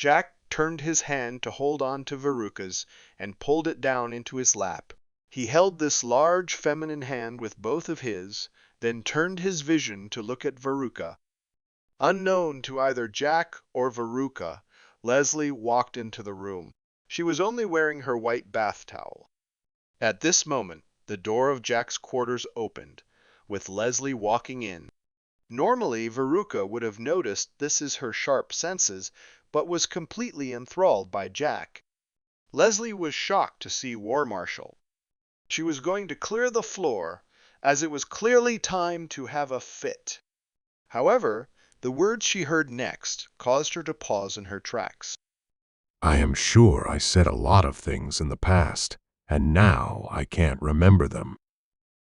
Jack turned his hand to hold on to Veruca's and pulled it down into his lap. He held this large feminine hand with both of his, then turned his vision to look at Veruca. Unknown to either Jack or Veruca, Leslie walked into the room. She was only wearing her white bath towel. At this moment, the door of Jack's quarters opened, with Leslie walking in. Normally, Veruca would have noticed this as her sharp senses, but was completely enthralled by Jack. Leslie was shocked to see War Marshal. She was going to clear the floor, as it was clearly time to have a fit. However, the words she heard next caused her to pause in her tracks. I am sure I said a lot of things in the past, and now I can't remember them.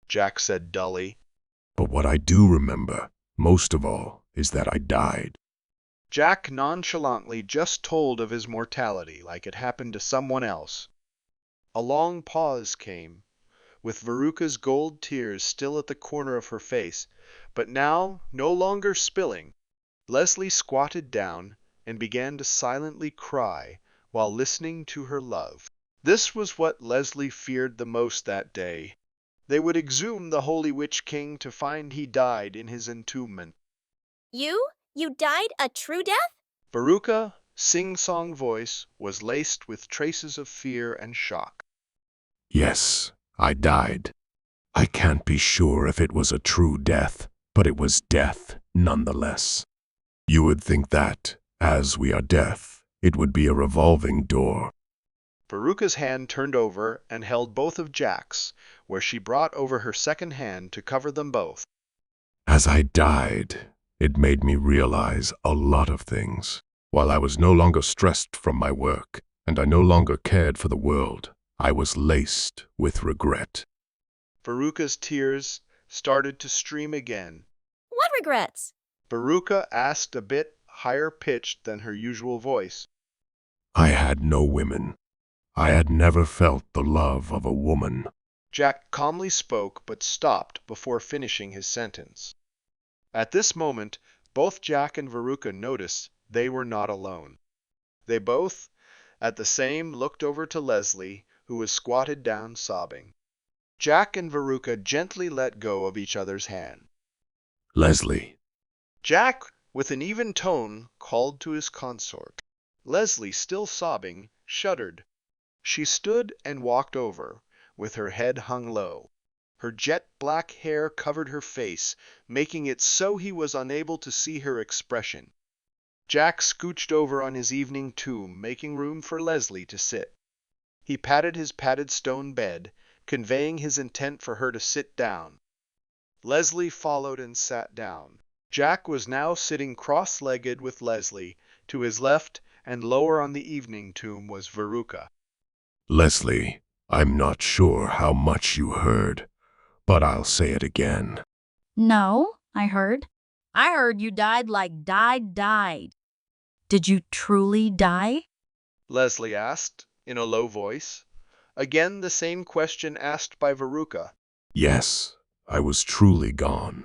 Jack said dully. But what I do remember, most of all, is that I died. Jack nonchalantly just told of his mortality like it happened to someone else. A long pause came, with Veruca's gold tears still at the corner of her face, but now no longer spilling. Leslie squatted down and began to silently cry while listening to her love. This was what Leslie feared the most that day. They would exhume the Holy Witch King to find he died in his entombment. You died a true death? Veruca's sing-song voice was laced with traces of fear and shock. Yes, I died. I can't be sure if it was a true death, but it was death nonetheless. You would think that, as we are death, it would be a revolving door. Veruca's hand turned over and held both of Jack's, where she brought over her second hand to cover them both. As I died, it made me realize a lot of things. While I was no longer stressed from my work, and I no longer cared for the world, I was laced with regret. Veruca's tears started to stream again. What regrets? Veruca asked a bit higher-pitched than her usual voice. I had no women. I had never felt the love of a woman. Jack calmly spoke but stopped before finishing his sentence. At this moment, both Jack and Veruca noticed they were not alone. They both, at the same, looked over to Leslie, who was squatted down sobbing. Jack and Veruca gently let go of each other's hand. Leslie. Jack, with an even tone, called to his consort. Leslie, still sobbing, shuddered. She stood and walked over, with her head hung low. Her jet-black hair covered her face, making it so he was unable to see her expression. Jack scooched over on his evening tomb, making room for Leslie to sit. He patted his padded stone bed, conveying his intent for her to sit down. Leslie followed and sat down. Jack was now sitting cross-legged with Leslie. To his left and lower on the evening tomb was Veruca. Leslie, I'm not sure how much you heard, but I'll say it again. No, I heard. I heard you died like died. Did you truly die? Leslie asked, in a low voice. Again the same question asked by Veruca. Yes, I was truly gone.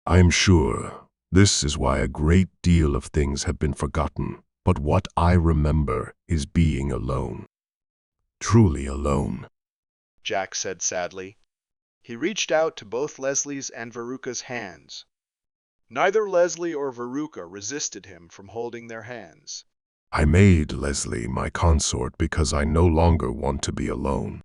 I am sure this is why a great deal of things have been forgotten, but what I remember is being alone. Truly alone. Jack said sadly. He reached out to both Leslie's and Veruca's hands. Neither Leslie or Veruca resisted him from holding their hands. I made Leslie my consort because I no longer want to be alone.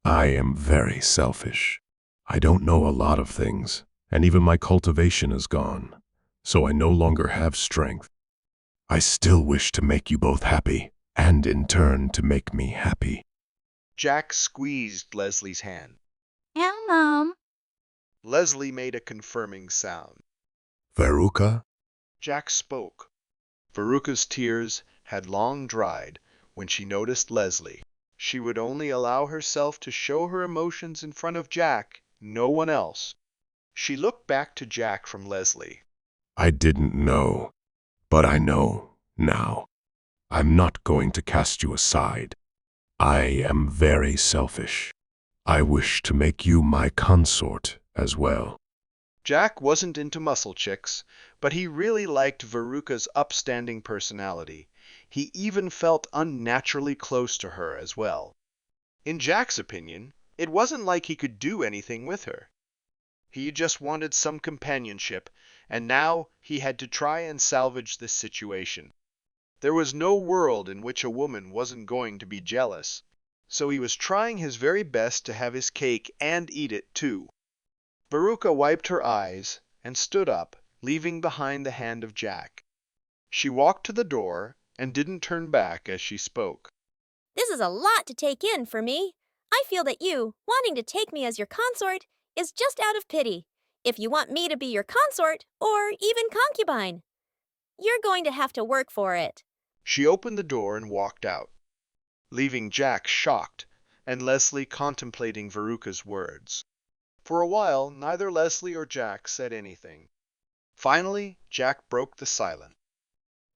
I am very selfish. I don't know a lot of things, and even my cultivation is gone, so I no longer have strength. I still wish to make you both happy, and in turn to make me happy. Jack squeezed Leslie's hand. Yeah, Mom. Leslie made a confirming sound. Veruca? Jack spoke. Veruca's tears had long dried when she noticed Leslie. She would only allow herself to show her emotions in front of Jack, no one else. She looked back to Jack from Leslie. I didn't know, but I know now. I'm not going to cast you aside. I am very selfish. I wish to make you my consort as well. Jack wasn't into muscle chicks, but he really liked Veruca's upstanding personality. He even felt unnaturally close to her as well. In Jack's opinion, it wasn't like he could do anything with her. He just wanted some companionship, and now he had to try and salvage this situation. There was no world in which a woman wasn't going to be jealous, so he was trying his very best to have his cake and eat it too. Veruca wiped her eyes and stood up, leaving behind the hand of Jack. She walked to the door and didn't turn back as she spoke. This is a lot to take in for me. I feel that you, wanting to take me as your consort, is just out of pity. If you want me to be your consort, or even concubine, you're going to have to work for it. She opened the door and walked out, leaving Jack shocked and Leslie contemplating Veruca's words. For a while, neither Leslie or Jack said anything. Finally, Jack broke the silence.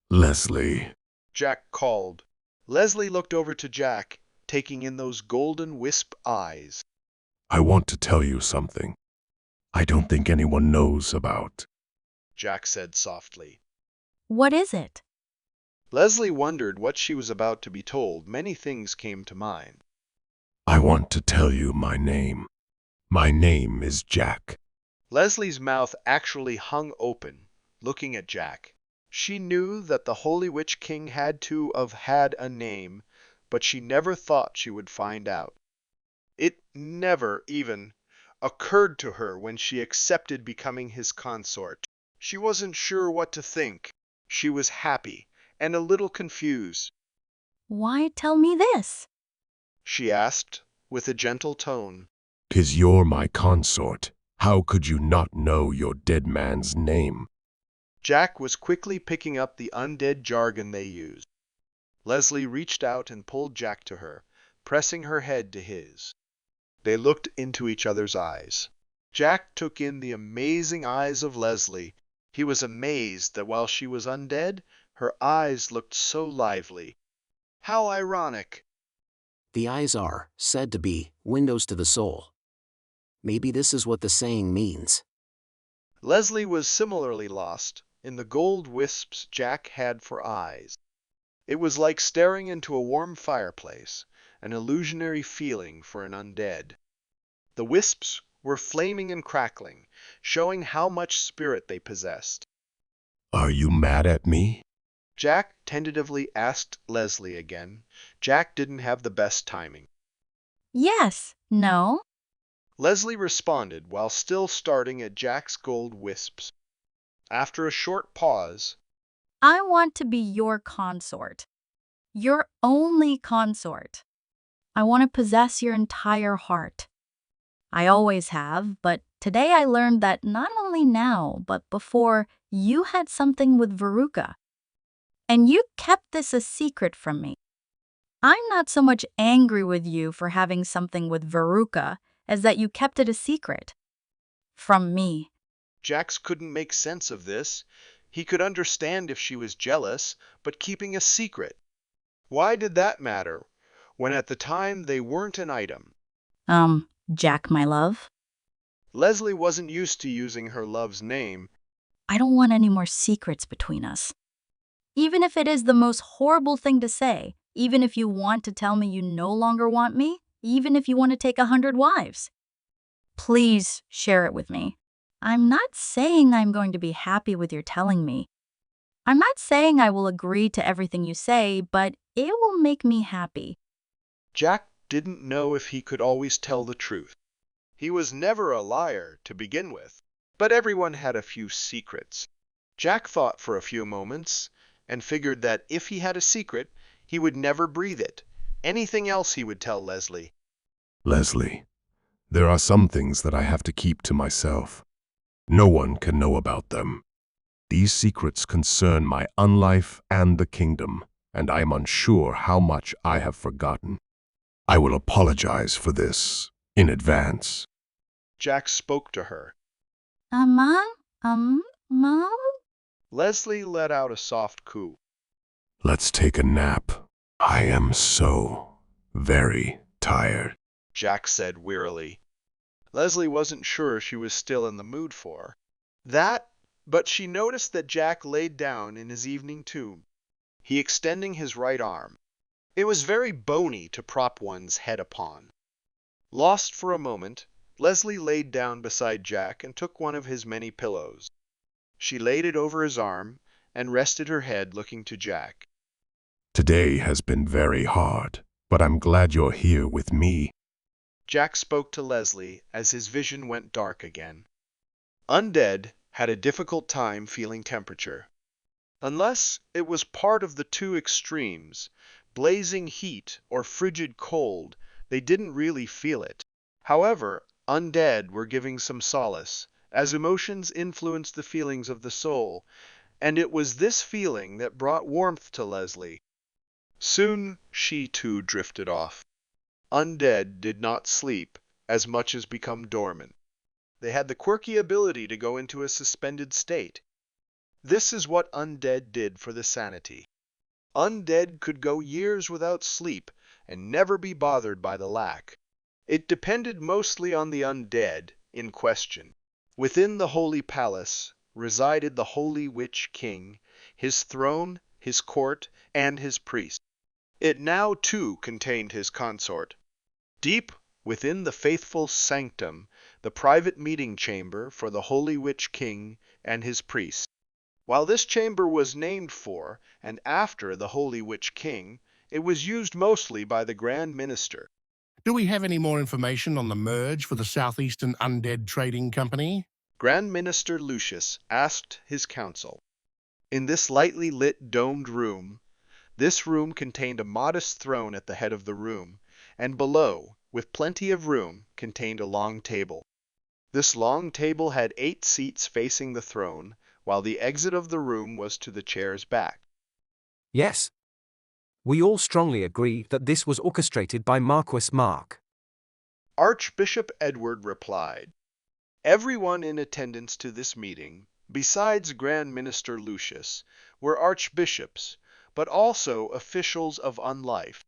Leslie, Jack called. Leslie looked over to Jack, taking in those golden wisp eyes. I want to tell you something I don't think anyone knows about. Jack said softly. What is it? Leslie wondered what she was about to be told. Many things came to mind. I want to tell you my name. My name is Jack. Leslie's mouth actually hung open, looking at Jack. She knew that the Holy Witch King had to have had a name, but she never thought she would find out. It never even occurred to her when she accepted becoming his consort. She wasn't sure what to think. She was happy and a little confused. Why tell me this? She asked with a gentle tone. 'Tis you're my consort. How could you not know your dead man's name? Jack was quickly picking up the undead jargon they used. Leslie reached out and pulled Jack to her, pressing her head to his. They looked into each other's eyes. Jack took in the amazing eyes of Leslie. He was amazed that while she was undead, her eyes looked so lively. How ironic! The eyes are said to be windows to the soul. Maybe this is what the saying means. Leslie was similarly lost in the gold wisps Jack had for eyes. It was like staring into a warm fireplace, an illusionary feeling for an undead. The wisps were flaming and crackling, showing how much spirit they possessed. Are you mad at me? Jack tentatively asked Leslie again. Jack didn't have the best timing. Yes, no. Leslie responded while still starting at Jack's gold wisps. After a short pause, I want to be your consort. Your only consort. I want to possess your entire heart. I always have, but today I learned that not only now, but before, you had something with Veruca. And you kept this a secret from me. I'm not so much angry with you for having something with Veruca as that you kept it a secret. From me. Jax couldn't make sense of this. He could understand if she was jealous, but keeping a secret. Why did that matter, when at the time they weren't an item? Jack, my love. Leslie wasn't used to using her love's name. I don't want any more secrets between us. Even if it is the most horrible thing to say, even if you want to tell me you no longer want me, even if you want to take 100 wives. Please share it with me. I'm not saying I'm going to be happy with your telling me. I'm not saying I will agree to everything you say, but it will make me happy. Jack didn't know if he could always tell the truth. He was never a liar to begin with, but everyone had a few secrets. Jack thought for a few moments and figured that if he had a secret, he would never breathe it. Anything else he would tell Leslie. Leslie, there are some things that I have to keep to myself. No one can know about them. These secrets concern my unlife and the kingdom, and I am unsure how much I have forgotten. I will apologize for this in advance. Jack spoke to her. Mom? Leslie let out a soft coo. Let's take a nap. I am so very tired. Jack said wearily. Leslie wasn't sure she was still in the mood for that, but she noticed that Jack laid down in his evening tomb. he extending his right arm. It was very bony to prop one's head upon. Lost for a moment, Leslie laid down beside Jack and took one of his many pillows. She laid it over his arm and rested her head looking to Jack. Today has been very hard, but I'm glad you're here with me. Jack spoke to Leslie as his vision went dark again. Undead had a difficult time feeling temperature. Unless it was part of the two extremes, blazing heat or frigid cold, they didn't really feel it. However, undead were giving some solace, as emotions influence the feelings of the soul, and it was this feeling that brought warmth to Leslie. Soon she too drifted off. Undead did not sleep as much as become dormant. They had the quirky ability to go into a suspended state. This is what undead did for the sanity. Undead could go years without sleep and never be bothered by the lack. It depended mostly on the undead in question. Within the Holy Palace resided the Holy Witch King, his throne, his court, and his priests. It now too contained his consort. Deep within the faithful sanctum, the private meeting chamber for the Holy Witch King and his priests. While this chamber was named for and after the Holy Witch King, it was used mostly by the Grand Minister. Do we have any more information on the merge for the Southeastern Undead Trading Company? Grand Minister Lucius asked his council. In this lightly lit domed room, this room contained a modest throne at the head of the room, and below, with plenty of room, contained a long table. This long table had 8 seats facing the throne, while the exit of the room was to the chair's back. Yes. We all strongly agree that this was orchestrated by Marquis Mark. Archbishop Edward replied. Everyone in attendance to this meeting, besides Grand Minister Lucius, were archbishops, but also officials of unlife.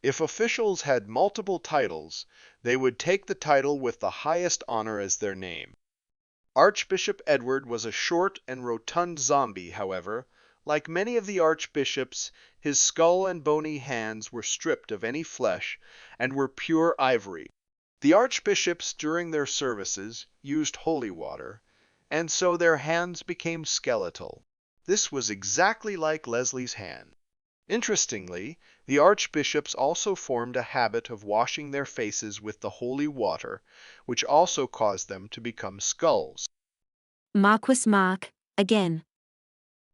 If officials had multiple titles, they would take the title with the highest honor as their name. Archbishop Edward was a short and rotund zombie, however. Like many of the archbishops, his skull and bony hands were stripped of any flesh and were pure ivory. The archbishops during their services used holy water, and so their hands became skeletal. This was exactly like Leslie's hand. Interestingly, the archbishops also formed a habit of washing their faces with the holy water, which also caused them to become skulls. Marquis Mark, again.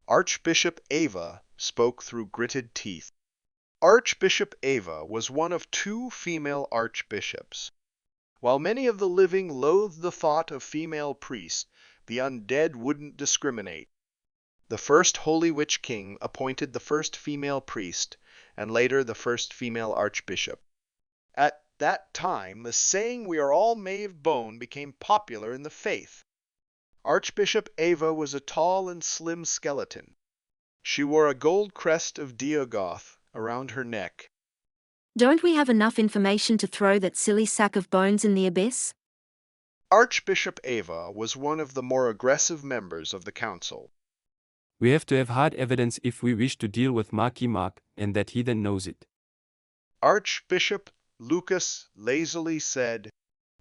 Archbishop Ava spoke through gritted teeth. Archbishop Ava was one of 2 female archbishops. While many of the living loathed the thought of female priests, the undead wouldn't discriminate. The first Holy Witch King appointed the first female priest, and later the first female archbishop. At that time, the saying "we are all made of bone" became popular in the faith. Archbishop Ava was a tall and slim skeleton. She wore a gold crest of Diogoth around her neck. Don't we have enough information to throw that silly sack of bones in the abyss? Archbishop Ava was one of the more aggressive members of the council. We have to have hard evidence if we wish to deal with Marquis Mark, and that he then knows it. Archbishop Lucas lazily said.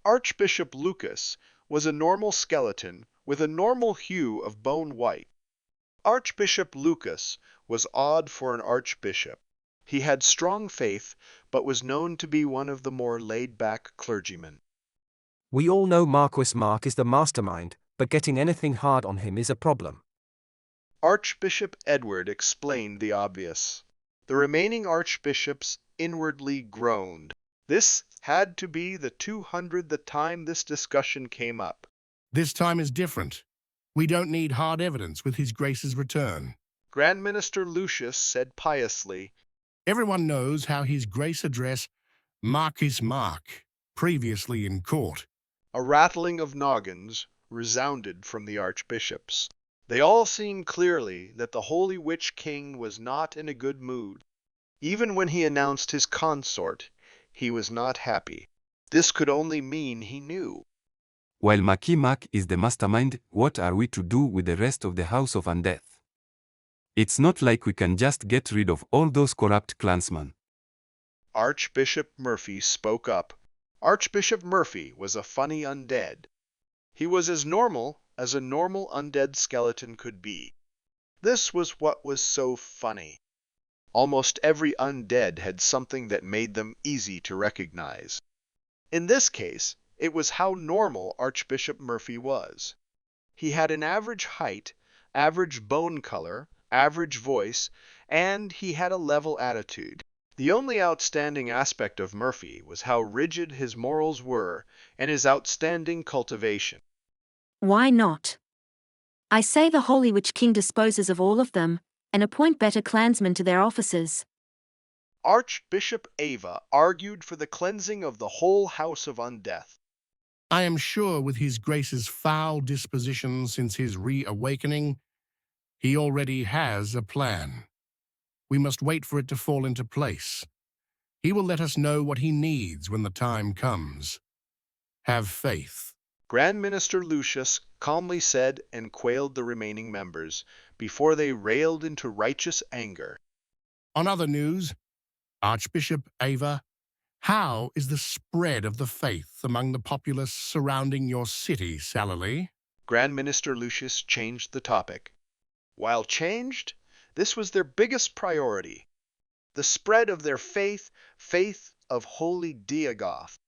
Archbishop Lucas was a normal skeleton with a normal hue of bone white. Archbishop Lucas was odd for an archbishop. He had strong faith, but was known to be one of the more laid-back clergymen. We all know Marquis Mark is the mastermind, but getting anything hard on him is a problem. Archbishop Edward explained the obvious. The remaining archbishops inwardly groaned. This had to be the 200th time this discussion came up. This time is different. We don't need hard evidence with His Grace's return. Grand Minister Lucius said piously. Everyone knows how His Grace addressed Marquis Mark, previously in court. A rattling of noggins resounded from the archbishops. They all seen clearly that the Holy Witch King was not in a good mood. Even when he announced his consort, he was not happy. This could only mean he knew. While Marquis Mark is the mastermind, what are we to do with the rest of the House of Undead? It's not like we can just get rid of all those corrupt clansmen. Archbishop Murphy spoke up. Archbishop Murphy was a funny undead. He was as normal as a normal undead skeleton could be. This was what was so funny. Almost every undead had something that made them easy to recognize. In this case, it was how normal Archbishop Murphy was. He had an average height, average bone color, average voice, and he had a level attitude. The only outstanding aspect of Murphy was how rigid his morals were and his outstanding cultivation. Why not? I say the Holy Witch King disposes of all of them, and appoint better clansmen to their offices. Archbishop Ava argued for the cleansing of the whole house of Undeath. I am sure with his grace's foul disposition since his reawakening, he already has a plan. We must wait for it to fall into place. He will let us know what he needs when the time comes. Have faith. Grand Minister Lucius calmly said and quailed the remaining members before they railed into righteous anger. On other news, Archbishop Ava, how is the spread of the faith among the populace surrounding your city, Salilee? Grand Minister Lucius changed the topic. While changed, this was their biggest priority. The spread of their faith of Holy Diagoth.